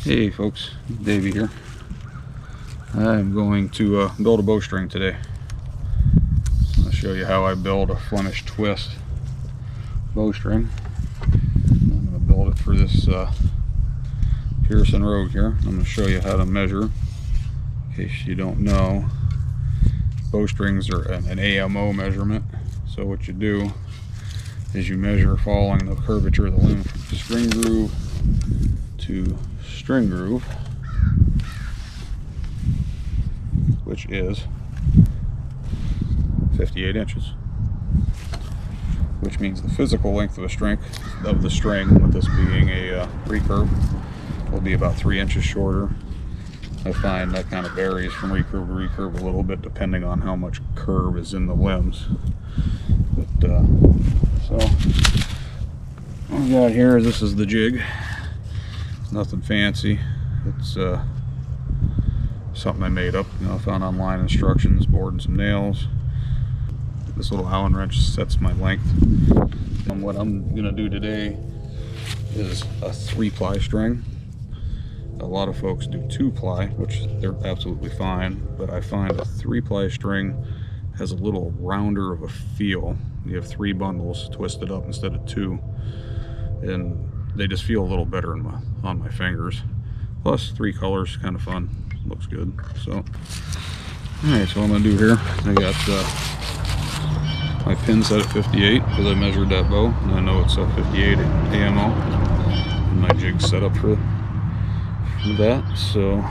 Hey folks, Davey here. I'm going to build a bowstring today. I'll show you how I build a Flemish twist bowstring. I'm going to build it for this Pearson Rogue here. I'm going to show you how to measure. In case you don't know, bowstrings are an AMO measurement. So what you do is you measure following the curvature of the limb from string groove to string groove, which is 58 inches, which means the physical length of the string, with this being a recurve, will be about 3 inches shorter. I find that kind of varies from recurve to recurve a little bit depending on how much curve is in the limbs. But so what we got here is, this is the jig. Nothing fancy. It's something I made up. I found online instructions, board and some nails. This little Allen wrench sets my length. And what I'm gonna do today is a 3-ply string. A lot of folks do 2-ply, which they're absolutely fine, but I find a 3-ply string has a little rounder of a feel. You have 3 bundles twisted up instead of 2, and they just feel a little better on my fingers. Plus 3 colors, kind of fun, looks good. So alright, so what I'm gonna do here, I got my pin set at 58 because I measured that bow and I know it's a 58 AMO, and my jig's set up for that. So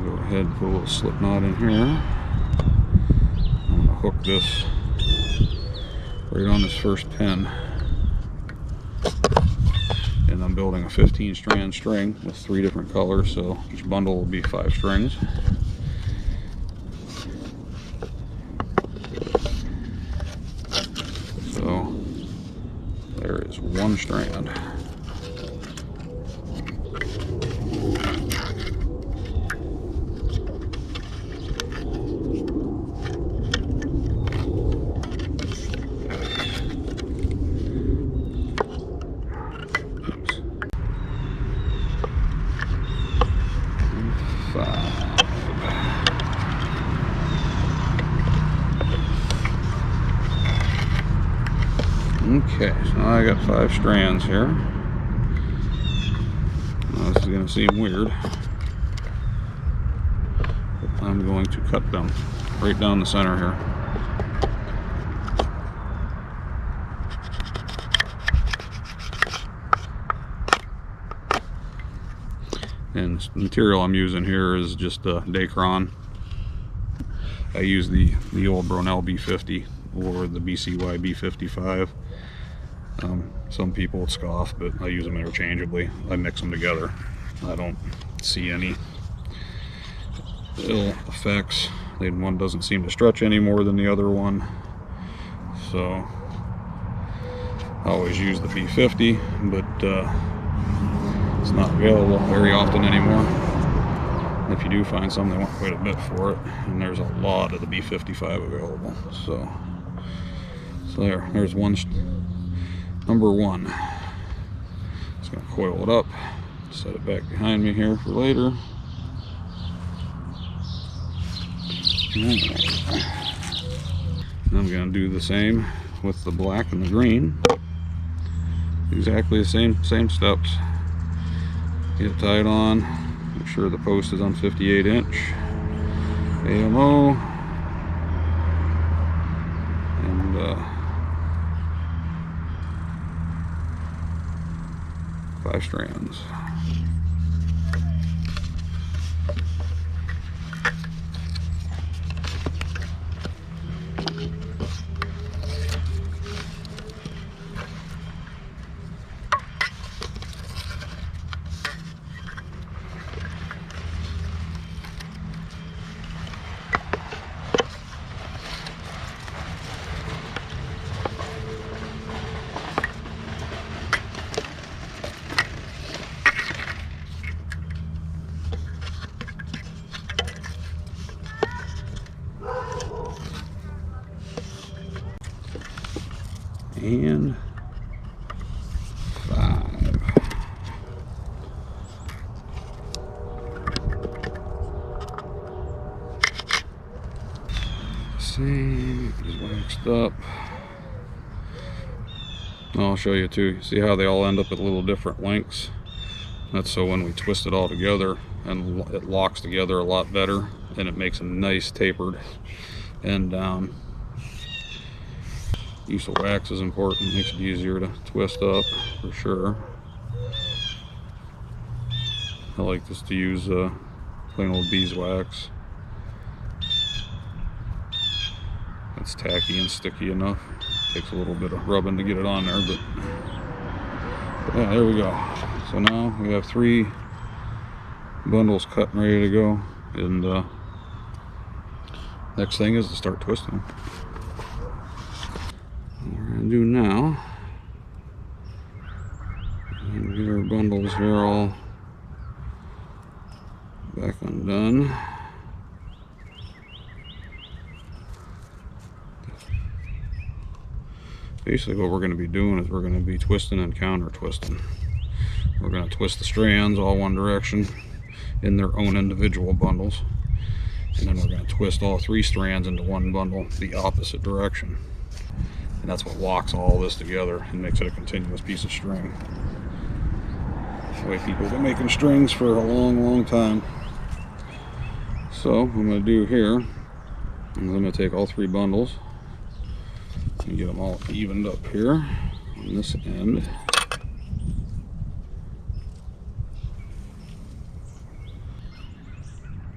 go ahead and put a little slip knot in here. I'm gonna hook this right on this first pin, and I'm building a 15 strand string with 3 different colors, so each bundle will be 5 strings. So there is 1 strand. Okay, so now I got 5 strands here. Now this is going to seem weird, but I'm going to cut them right down the center here. And the material I'm using here is just Dacron. I use the old Bronell B50 or the BCY B55. Some people scoff, but I use them interchangeably. I mix them together. I don't see any ill effects. One doesn't seem to stretch any more than the other one, so I always use the B50, but it's not available very often anymore. If you do find some, they want quite a bit for it, and there's a lot of the B55 available. So there's one. Number 1. Just gonna coil it up, set it back behind me here for later. I'm gonna do the same with the black and the green. Exactly the same steps. Get it tied on. Make sure the post is on 58 inch AMO, and 5 strands. And 5. same, just waxed up. I'll show you too. See how they all end up at little different lengths? That's so when we twist it all together, and it locks together a lot better, and it makes a nice tapered end down. Use of wax is important, makes it easier to twist up for sure. I like this to use plain old beeswax. It's tacky and sticky enough. Takes a little bit of rubbing to get it on there, but yeah, there we go. So now we have 3 bundles cut and ready to go, and next thing is to start twisting. What we're gonna do now, and get our bundles here all back undone. Basically what we're going to be doing is we're going to be twisting and counter twisting. We're going to twist the strands all one direction in their own individual bundles, and then we're going to twist all 3 strands into one bundle the opposite direction, and that's what locks all this together and makes it a continuous piece of string. That's the way people have been making strings for a long time. So what I'm going to do here is I'm going to take all 3 bundles and get them all evened up here on this end.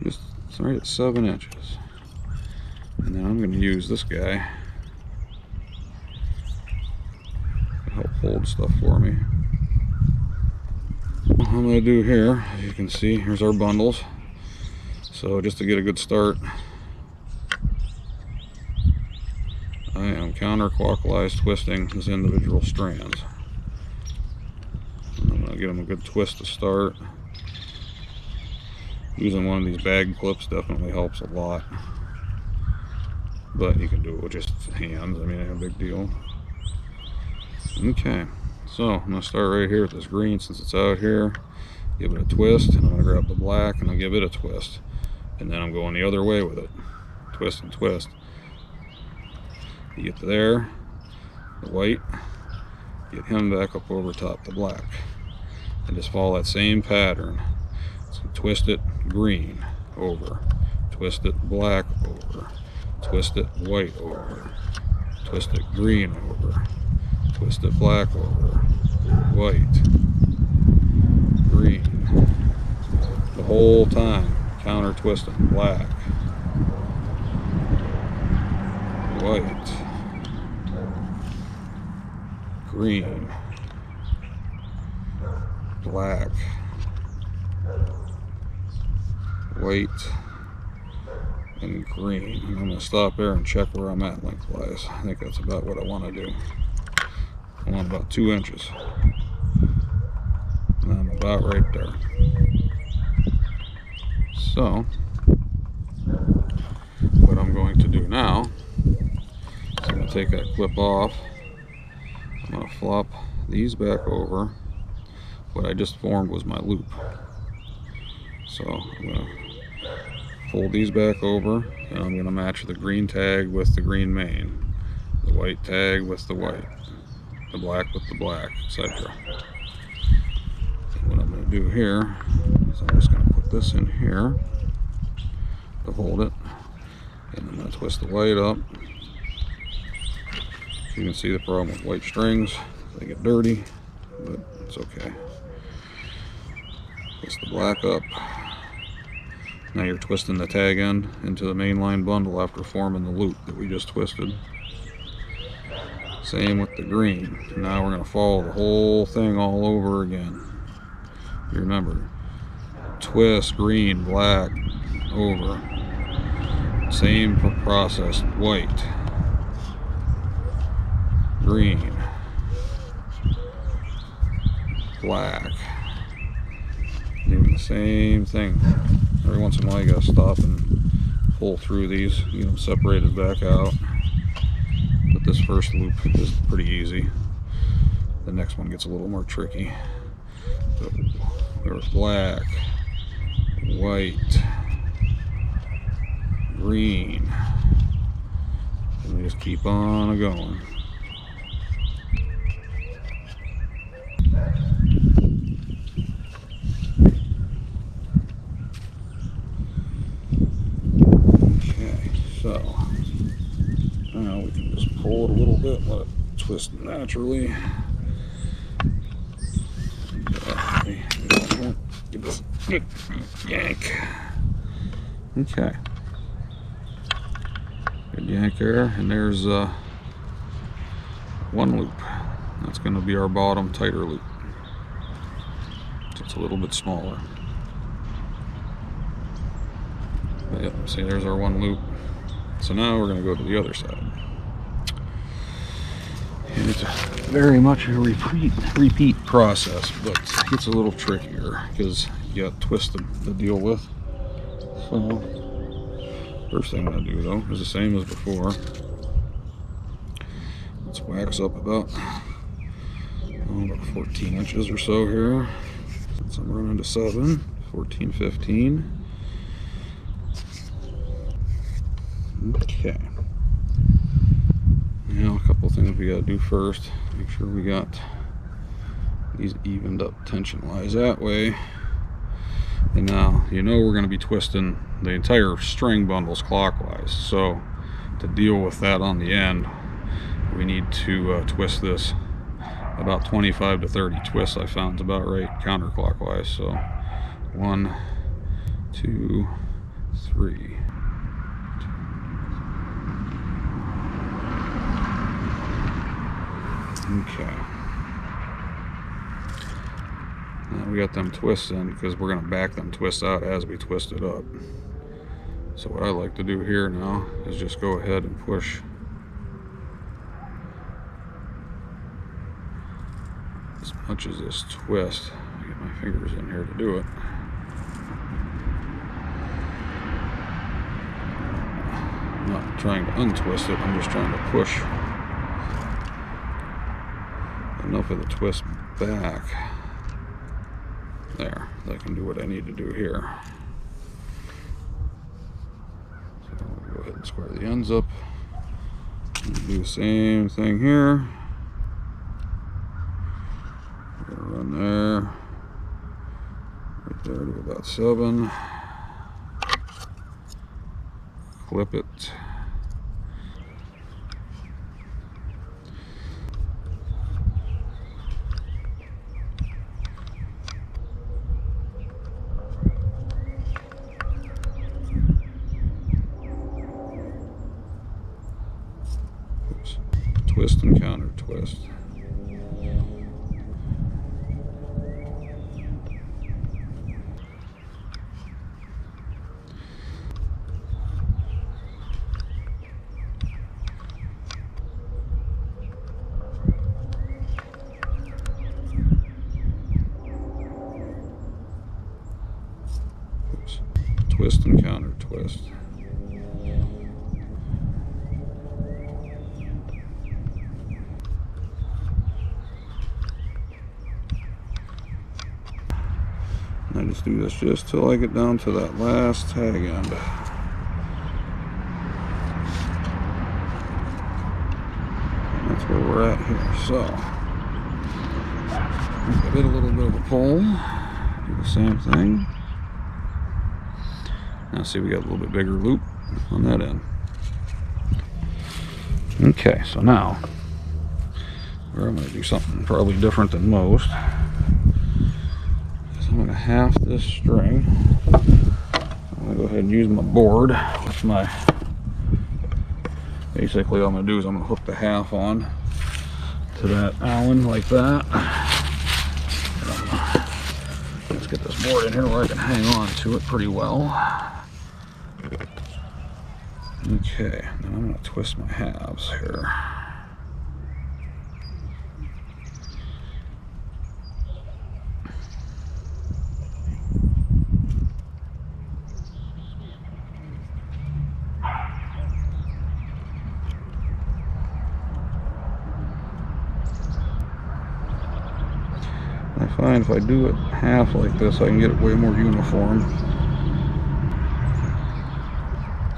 Just right at 7 inches. And then I'm going to use this guy to help hold stuff for me. What I'm going to do here, as you can see, here's our bundles. So just to get a good start, I am counterclockwise twisting these individual strands. I'm going to give them a good twist to start. Using one of these bag clips definitely helps a lot, but you can do it with just hands. I mean, it ain't a big deal. Okay, so I'm going to start right here with this green since it's out here. Give it a twist, and I'm going to grab the black and I'll give it a twist. And then I'm going the other way with it. Twist and twist. You get to there, the white, get him back up over top the black, and just follow that same pattern. So twist it green over, twist it black over, twist it white over, twist it green over, twist it black over, white, green, the whole time counter twisting. Black, white, green, black, white, and green. And I'm going to stop there and check where I'm at lengthwise. I think that's about what I want to do. I want about 2 inches. And I'm about right there. So, what I'm going to do now is I'm going to take that clip off. I'm going to flop these back over. What I just formed was my loop. So I'm going to fold these back over, and I'm going to match the green tag with the green mane, the white tag with the white, the black with the black, etc. What I'm going to do here is I'm just going to put this in here to hold it, and I'm going to twist the white up. You can see the problem with white strings, they get dirty, but it's okay. Twist the black up. Now you're twisting the tag end into the mainline bundle after forming the loop that we just twisted. Same with the green. Now we're going to follow the whole thing all over again. You remember, twist green, black, over. Same process, white, green, black. Doing the same thing. Every once in a while you gotta stop and pull through these, get them separated back out. But this first loop is pretty easy. The next one gets a little more tricky. So there's black, white, green, And we just keep on going. Okay, so now we can just pull it a little bit, let it twist naturally. Yank. Okay. Good yank there, and there's one loop. That's going to be our bottom tighter loop. So it's a little bit smaller. But yep, see, there's our one loop. So now we're going to go to the other side. And it's very much a repeat process, but it gets a little trickier because you got twisted to deal with. So first thing I'm going to do though is the same as before. Let's wax up about 14 inches or so here. Since I'm running to 7, 14, 15. Okay. Now a couple things we got to do first. Make sure we got these evened up tension-wise that way. And now you know we're going to be twisting the entire string bundles clockwise. So to deal with that on the end, we need to twist this about 25 to 30 twists. I found is about right counterclockwise. So 1, 2, 3. Okay. Now we got them twists in because we're going to back them twists out as we twist it up. So what I like to do here now is just go ahead and push as much as this twist. I get my fingers in here to do it. I'm not trying to untwist it, I'm just trying to push enough of the twist back there that I can do what I need to do here. So I'll go ahead and square the ends up and do the same thing here. We're gonna run there, right there to about 7. Clip it. Twist and counter twist. Oops. Twist and counter twist. I just do this just till I get down to that last tag end. And that's where we're at here. So, give it a little bit of a pull. Do the same thing. Now see, we got a little bit bigger loop on that end. Okay, so now, I'm going to do something probably different than most. I'm going to half this string. I'm going to go ahead and use my board with my, basically all I'm going to do is I'm going to hook the half on to that Allen like that. Let's get this board in here where I can hang on to it pretty well. Okay, then I'm going to twist my halves here. I find if I do it half like this, I can get it way more uniform.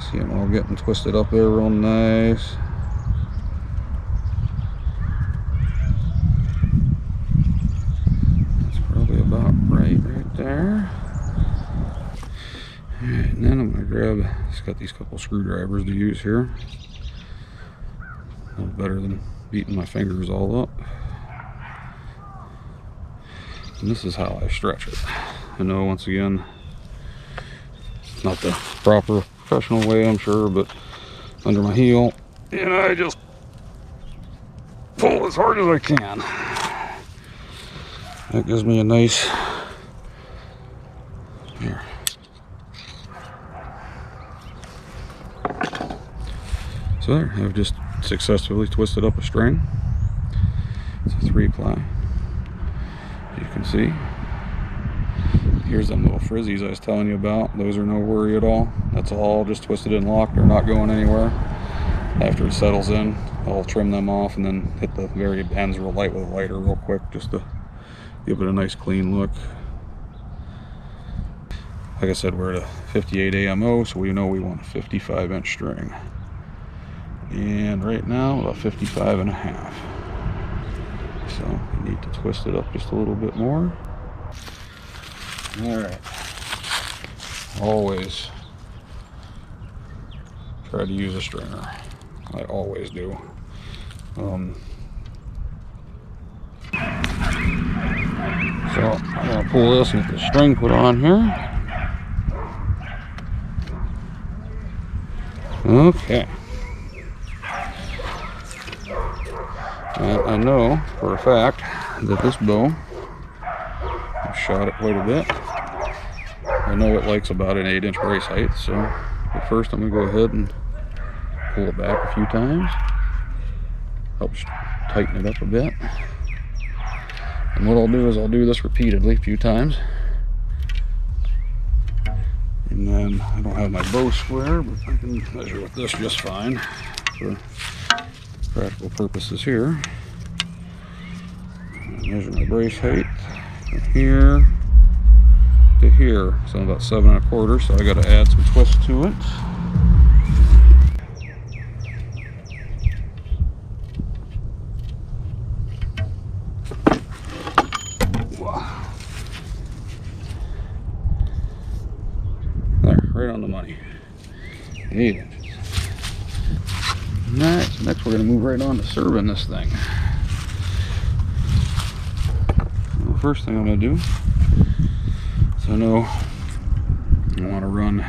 See them all getting twisted up there real nice. there. Alright, and then I'm going to grab, it's got these couple screwdrivers to use here. A little better than beating my fingers all up. And this is how I stretch it. I know, once again, it's not the proper professional way, I'm sure, but under my heel, and I just pull as hard as I can. That gives me a nice, here. So there, I've just successfully twisted up a string. It's a 3-ply. You can see. Here's them little frizzies I was telling you about. Those are no worry at all. That's all just twisted and locked. They're not going anywhere. After it settles in, I'll trim them off and then hit the very ends real light with a lighter real quick just to give it a nice clean look. Like I said, we're at a 58 AMO, so we know we want a 55-inch string. And right now, about 55.5. So you need to twist it up just a little bit more. Alright. Always try to use a stringer. I always do. So I'm going to pull this and get the string put on here. Okay. And I know for a fact that this bow, I've shot it quite a bit. I know it likes about an 8-inch brace height, so at first I'm going to go ahead and pull it back a few times. Helps tighten it up a bit. And what I'll do is I'll do this repeatedly a few times. And then I don't have my bow square, but I can measure with this just fine for practical purposes here. Measure my brace height from here to here. So I'm about 7 1/4, so I got to add some twist to it. There, right on the money. 8 inches. Alright, so next we're going to move right on to serving this thing. So the first thing I'm going to do is, I know I want to run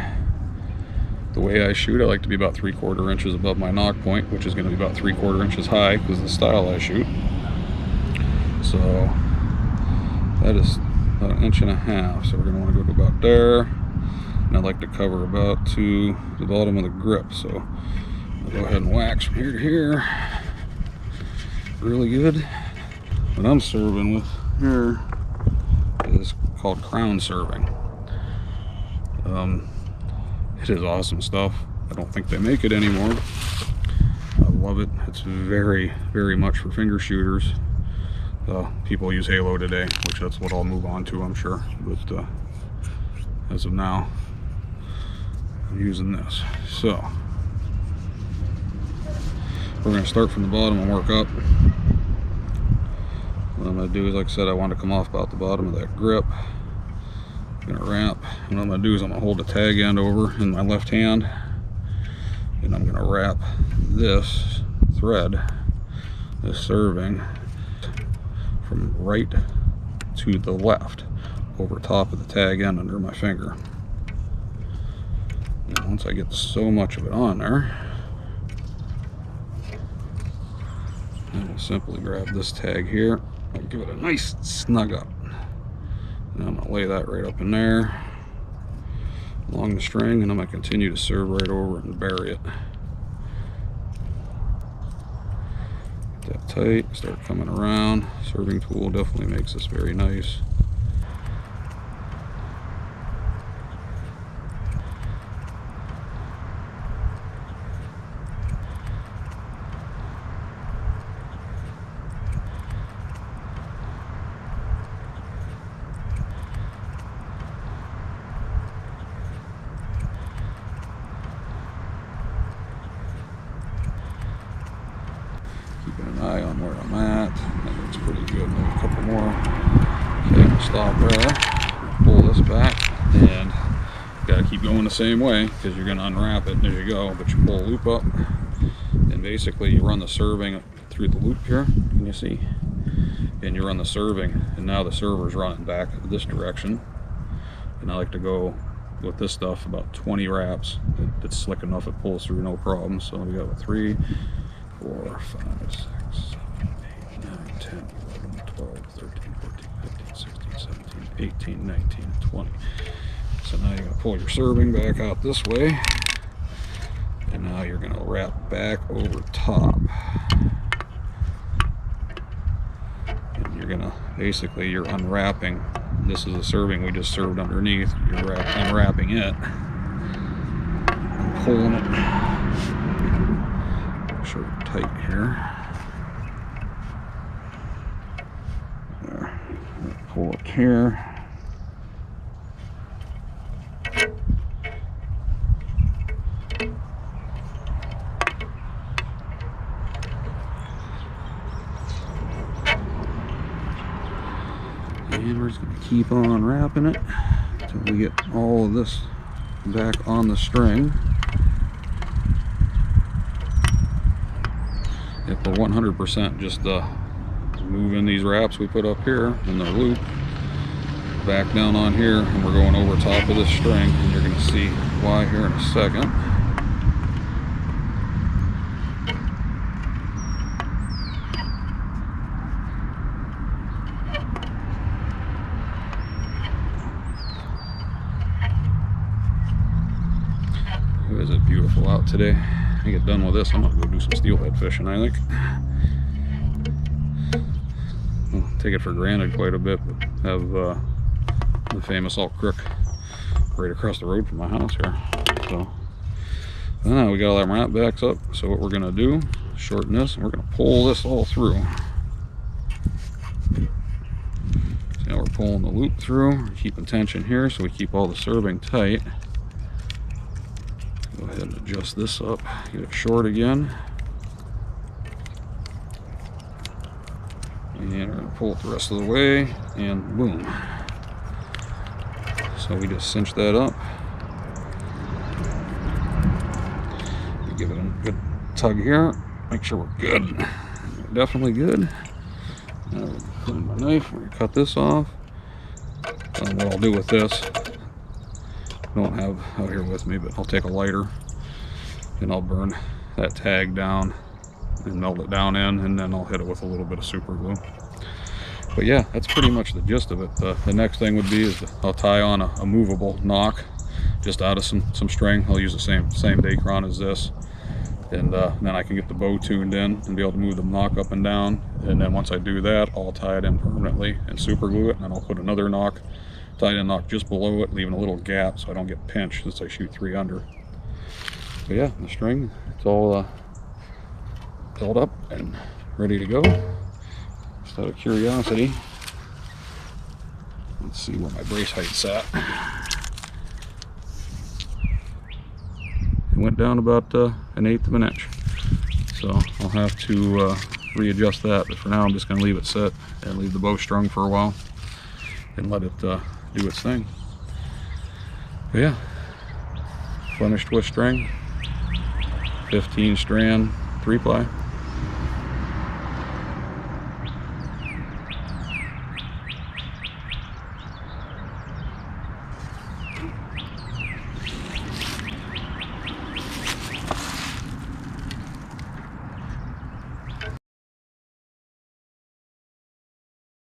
the way I shoot. I like to be about 3/4 inches above my knock point, which is going to be about 3/4 inches high because of the style I shoot. So that is about 1.5 inches. So we're going to want to go to about there. And I'd like to cover about to the bottom of the grip. So I'll go ahead and wax from here to here. Really good. What I'm serving with here is called crown serving. It is awesome stuff. I don't think they make it anymore. I love it. It's very, very much for finger shooters. People use Halo today, which that's what I'll move on to, I'm sure. But as of now, I'm using this. So we're going to start from the bottom and work up. What I'm going to do is, like I said, I want to come off about the bottom of that grip. I'm going to wrap. And what I'm going to do is I'm going to hold the tag end over in my left hand. And I'm going to wrap this thread, this serving, from right to the left over top of the tag end under my finger. And once I get so much of it on there, I will simply grab this tag here and give it a nice snug up. And I'm going to lay that right up in there along the string, and I'm going to continue to serve right over it and bury it. Get that tight, start coming around. Serving tool definitely makes this very nice. Keeping an eye on where I'm at. That looks pretty good. Maybe a couple more. Okay, stop there. Pull this back, and you got to keep going the same way because you're going to unwrap it as you go. But you pull a loop up, and basically you run the serving through the loop here. Can you see? And you run the serving, and now the server's running back this direction. And I like to go with this stuff about 20 wraps. It's slick enough, it pulls through no problem. So we got 3, 4, 5, 6, 7, 8, 9, 10, 11, 12, 13, 14, 15, 16, 17, 18, 19, 20. So now you're going to pull your serving back out this way, and now you're going to wrap back over top. And you're going to, basically you're unwrapping. This is the serving we just served underneath. You're unwrapping it, and pulling it. Make sure it's tight here. There. Pull it here. And we're just going to keep on wrapping it until we get all of this back on the string. If we're 100% just moving these wraps we put up here in the loop back down on here, and we're going over top of this string, and you're going to see why here in a second. Is it beautiful out today? I get done with this, I'm gonna go do some steelhead fishing, I think. I'll take it for granted quite a bit, but have the famous Salt Creek right across the road from my house here. So we got all our wrap backs up. So what we're gonna do, shorten this, and we're gonna pull this all through. See how we're pulling the loop through, keeping tension here so we keep all the serving tight. Go ahead and adjust this up, get it short again. And we're going to pull it the rest of the way, and boom. So we just cinch that up. We give it a good tug here, make sure we're good. We're definitely good. Now we'll clean my knife, we're going to cut this off. What I'll do with this, I don't have out here with me, but I'll take a lighter and I'll burn that tag down and melt it down in, and then I'll hit it with a little bit of super glue. But yeah, that's pretty much the gist of it. The next thing would be is I'll tie on a movable knock just out of some string. I'll use the same Dacron as this, and then I can get the bow tuned in and be able to move the knock up and down. And then once I do that, I'll tie it in permanently and super glue it, and then I'll put another knock, tied in knock just below it, leaving a little gap so I don't get pinched since I shoot 3 under. But yeah, the string, it's all filled up and ready to go. Just out of curiosity, let's see where my brace height's at. It went down about 1/8 of an inch, so I'll have to readjust that. But for now, I'm just going to leave it set and leave the bow strung for a while and let it do its thing. But yeah, Flemish twist string, 15 strand 3-ply.